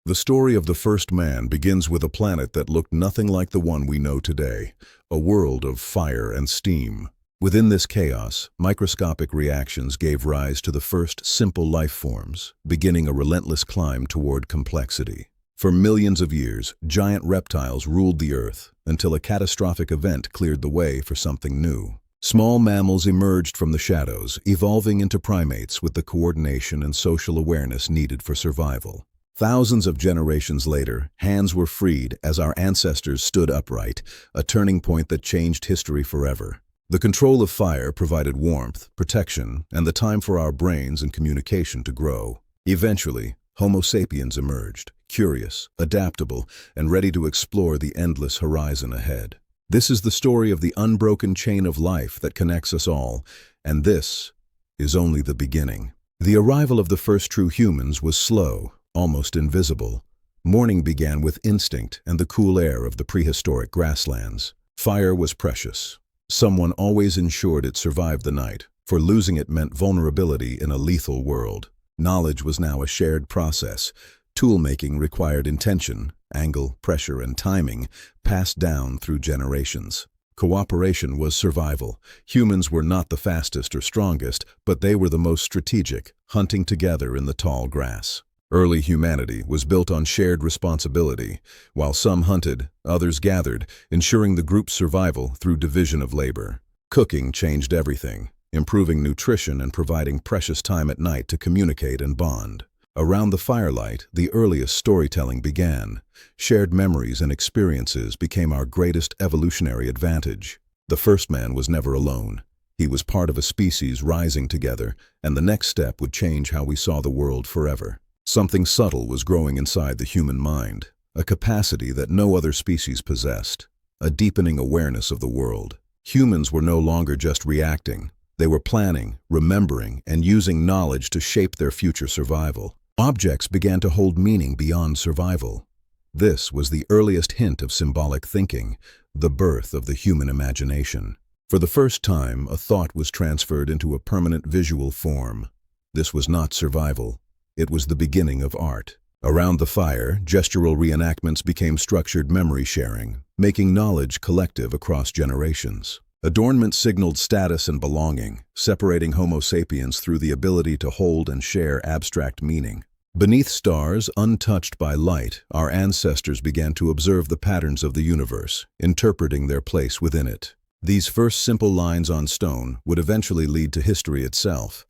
The story of the first man begins with a planet that looked nothing like the one we know today, a world of fire and steam. Within this chaos, microscopic reactions gave rise to the first simple life forms, beginning a relentless climb toward complexity. For millions of years, giant reptiles ruled the Earth until a catastrophic event cleared the way for something new. Small mammals emerged from the shadows, evolving into primates with the coordination and social awareness needed for survival. Thousands of generations later, hands were freed as our ancestors stood upright, a turning point that changed history forever. The control of fire provided warmth, protection, and the time for our brains and communication to grow. Eventually, Homo sapiens emerged, curious, adaptable, and ready to explore the endless horizon ahead. This is the story of the unbroken chain of life that connects us all, and this is only the beginning. The arrival of the first true humans was slow, almost invisible. Morning began with instinct and the cool air of the prehistoric grasslands. Fire was precious. Someone always ensured it survived the night, for losing it meant vulnerability in a lethal world. Knowledge was now a shared process. Tool-making required intention, angle, pressure, and timing, passed down through generations. Cooperation was survival. Humans were not the fastest or strongest, but they were the most strategic, hunting together in the tall grass. Early humanity was built on shared responsibility. While some hunted, others gathered, ensuring the group's survival through division of labor. Cooking changed everything, improving nutrition and providing precious time at night to communicate and bond. Around the firelight, the earliest storytelling began. Shared memories and experiences became our greatest evolutionary advantage. The first man was never alone. He was part of a species rising together, and the next step would change how we saw the world forever. Something subtle was growing inside the human mind, a capacity that no other species possessed, a deepening awareness of the world. Humans were no longer just reacting. They were planning, remembering, and using knowledge to shape their future survival. Objects began to hold meaning beyond survival. This was the earliest hint of symbolic thinking, the birth of the human imagination. For the first time, a thought was transferred into a permanent visual form. This was not survival. It was the beginning of art. Around the fire, gestural reenactments became structured memory sharing, making knowledge collective across generations. Adornment signaled status and belonging, separating Homo sapiens through the ability to hold and share abstract meaning. Beneath stars, untouched by light, our ancestors began to observe the patterns of the universe, interpreting their place within it. These first simple lines on stone would eventually lead to history itself.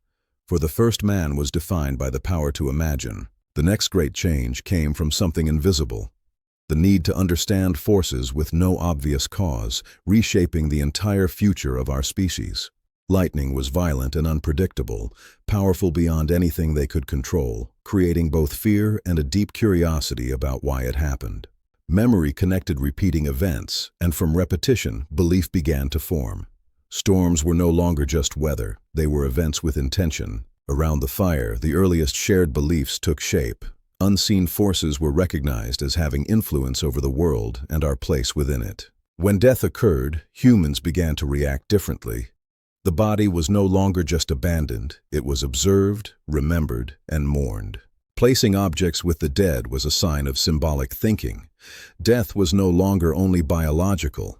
For the first man was defined by the power to imagine. The next great change came from something invisible, the need to understand forces with no obvious cause, reshaping the entire future of our species. Lightning was violent and unpredictable, powerful beyond anything they could control, creating both fear and a deep curiosity about why it happened. Memory connected repeating events, and from repetition, belief began to form. Storms were no longer just weather, they were events with intention. Around the fire, the earliest shared beliefs took shape. Unseen forces were recognized as having influence over the world and our place within it. When death occurred, humans began to react differently. The body was no longer just abandoned, it was observed, remembered, and mourned. Placing objects with the dead was a sign of symbolic thinking. Death was no longer only biological.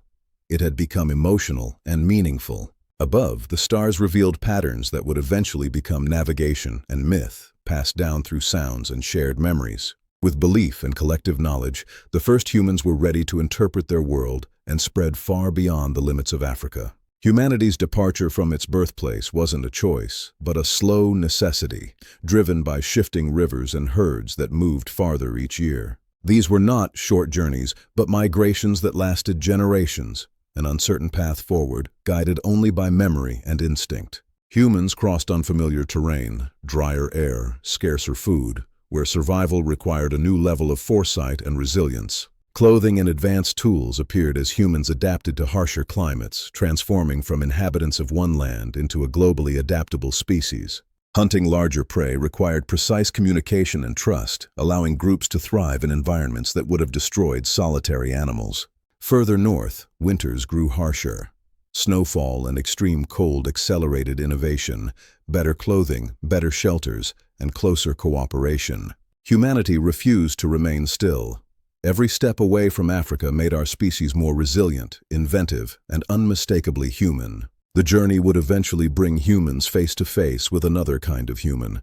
It had become emotional and meaningful. Above, the stars revealed patterns that would eventually become navigation and myth, passed down through sounds and shared memories. With belief and collective knowledge, the first humans were ready to interpret their world and spread far beyond the limits of Africa. Humanity's departure from its birthplace wasn't a choice, but a slow necessity, driven by shifting rivers and herds that moved farther each year. These were not short journeys, but migrations that lasted generations. An uncertain path forward, guided only by memory and instinct. Humans crossed unfamiliar terrain, drier air, scarcer food, where survival required a new level of foresight and resilience. Clothing and advanced tools appeared as humans adapted to harsher climates, transforming from inhabitants of one land into a globally adaptable species. Hunting larger prey required precise communication and trust, allowing groups to thrive in environments that would have destroyed solitary animals. Further north, winters grew harsher. Snowfall and extreme cold accelerated innovation, better clothing, better shelters, and closer cooperation. Humanity refused to remain still. Every step away from Africa made our species more resilient, inventive, and unmistakably human. The journey would eventually bring humans face to face with another kind of human,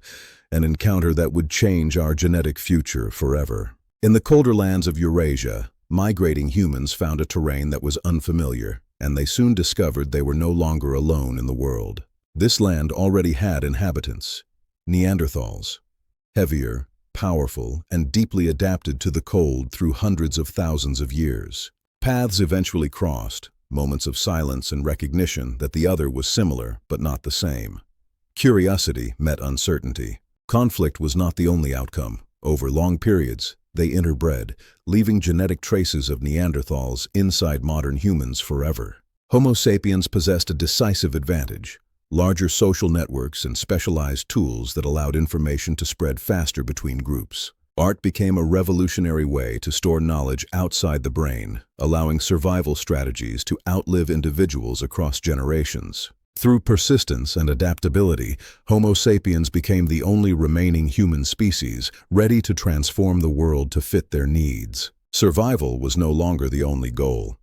an encounter that would change our genetic future forever. In the colder lands of Eurasia, migrating humans found a terrain that was unfamiliar, and they soon discovered they were no longer alone in the world. This land already had inhabitants, Neanderthals, heavier, powerful, and deeply adapted to the cold through hundreds of thousands of years. Paths eventually crossed, moments of silence and recognition that the other was similar but not the same. Curiosity met uncertainty. Conflict was not the only outcome. Over long periods, they interbred, leaving genetic traces of Neanderthals inside modern humans forever. Homo sapiens possessed a decisive advantage: larger social networks and specialized tools that allowed information to spread faster between groups. Art became a revolutionary way to store knowledge outside the brain, allowing survival strategies to outlive individuals across generations. Through persistence and adaptability, Homo sapiens became the only remaining human species ready to transform the world to fit their needs. Survival was no longer the only goal.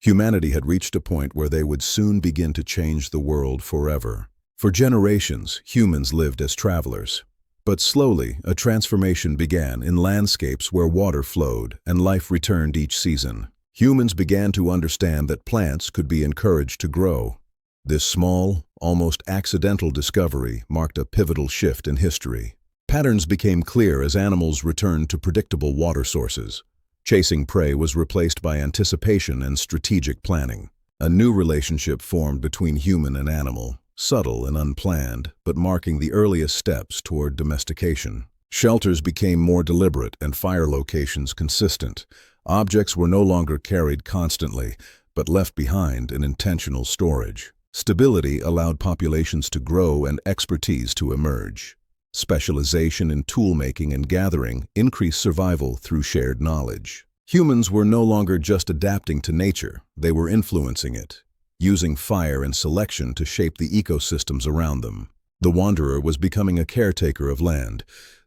Humanity had reached a point where they would soon begin to change the world forever. For generations, humans lived as travelers. But slowly, a transformation began in landscapes where water flowed and life returned each season. Humans began to understand that plants could be encouraged to grow. This small, almost accidental discovery marked a pivotal shift in history. Patterns became clear as animals returned to predictable water sources. Chasing prey was replaced by anticipation and strategic planning. A new relationship formed between human and animal, subtle and unplanned, but marking the earliest steps toward domestication. Shelters became more deliberate and fire locations consistent. Objects were no longer carried constantly, but left behind in intentional storage. Stability allowed populations to grow and expertise to emerge. Specialization in tool-making and gathering increased survival through shared knowledge. Humans were no longer just adapting to nature, they were influencing it, using fire and selection to shape the ecosystems around them. The wanderer was becoming a caretaker of land.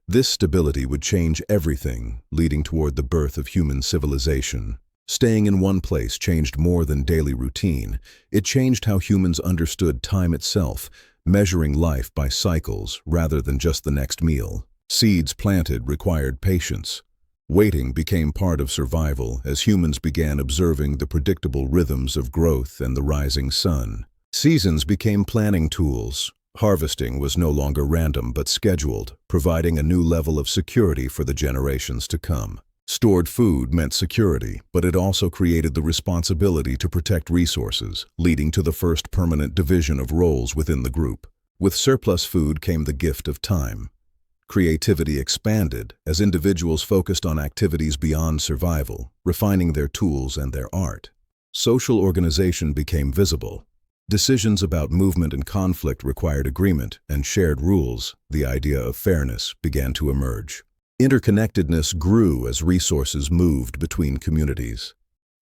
This stability would change everything, leading toward the birth of human civilization. Staying in one place changed more than daily routine. It changed how humans understood time itself, measuring life by cycles rather than just the next meal. Seeds planted required patience. Waiting became part of survival as humans began observing the predictable rhythms of growth and the rising sun. Seasons became planning tools. Harvesting was no longer random but scheduled, providing a new level of security for the generations to come. Stored food meant security, but it also created the responsibility to protect resources, leading to the first permanent division of roles within the group. With surplus food came the gift of time. Creativity expanded as individuals focused on activities beyond survival, refining their tools and their art. Social organization became visible. Decisions about movement and conflict required agreement and shared rules. The idea of fairness began to emerge. Interconnectedness grew as resources moved between communities.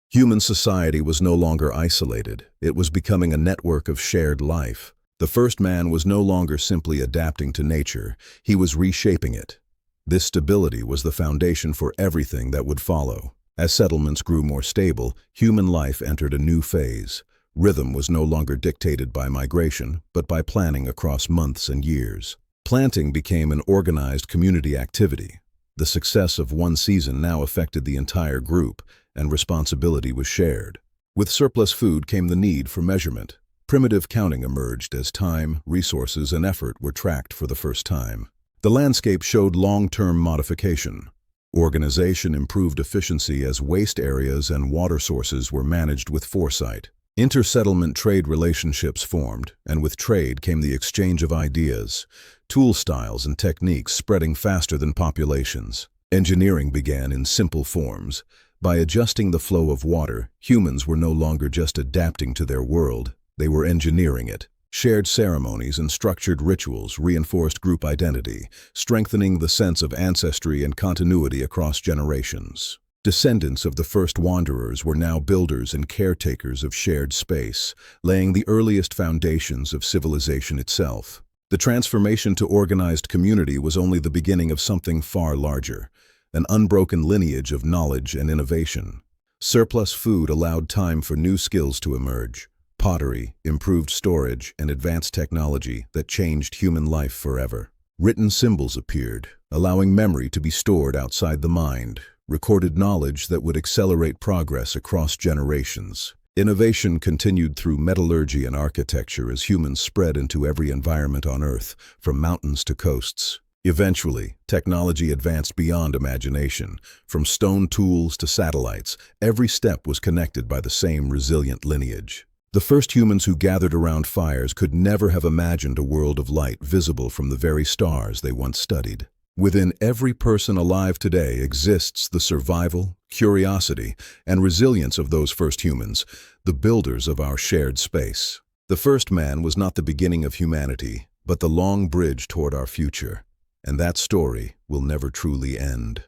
Human society was no longer isolated. It was becoming a network of shared life. The first man was no longer simply adapting to nature, he was reshaping it. This stability was the foundation for everything that would follow. As settlements grew more stable, human life entered a new phase. Rhythm was no longer dictated by migration, but by planning across months and years. Planting became an organized community activity. The success of one season now affected the entire group, and responsibility was shared. With surplus food came the need for measurement. Primitive counting emerged as time, resources, and effort were tracked for the first time. The landscape showed long-term modification. Organization improved efficiency as waste areas and water sources were managed with foresight. Inter-settlement trade relationships formed, and with trade came the exchange of ideas, tool styles and techniques spreading faster than populations. Engineering began in simple forms. By adjusting the flow of water, humans were no longer just adapting to their world, they were engineering it. Shared ceremonies and structured rituals reinforced group identity, strengthening the sense of ancestry and continuity across generations. Descendants of the first wanderers were now builders and caretakers of shared space, laying the earliest foundations of civilization itself. The transformation to organized community was only the beginning of something far larger, an unbroken lineage of knowledge and innovation. Surplus food allowed time for new skills to emerge: pottery, improved storage, and advanced technology that changed human life forever. Written symbols appeared, allowing memory to be stored outside the mind, recorded knowledge that would accelerate progress across generations. Innovation continued through metallurgy and architecture as humans spread into every environment on Earth, from mountains to coasts. Eventually, technology advanced beyond imagination. From stone tools to satellites, every step was connected by the same resilient lineage. The first humans who gathered around fires could never have imagined a world of light visible from the very stars they once studied. Within every person alive today exists the survival, curiosity, and resilience of those first humans, the builders of our shared space. The first man was not the beginning of humanity, but the long bridge toward our future. And that story will never truly end.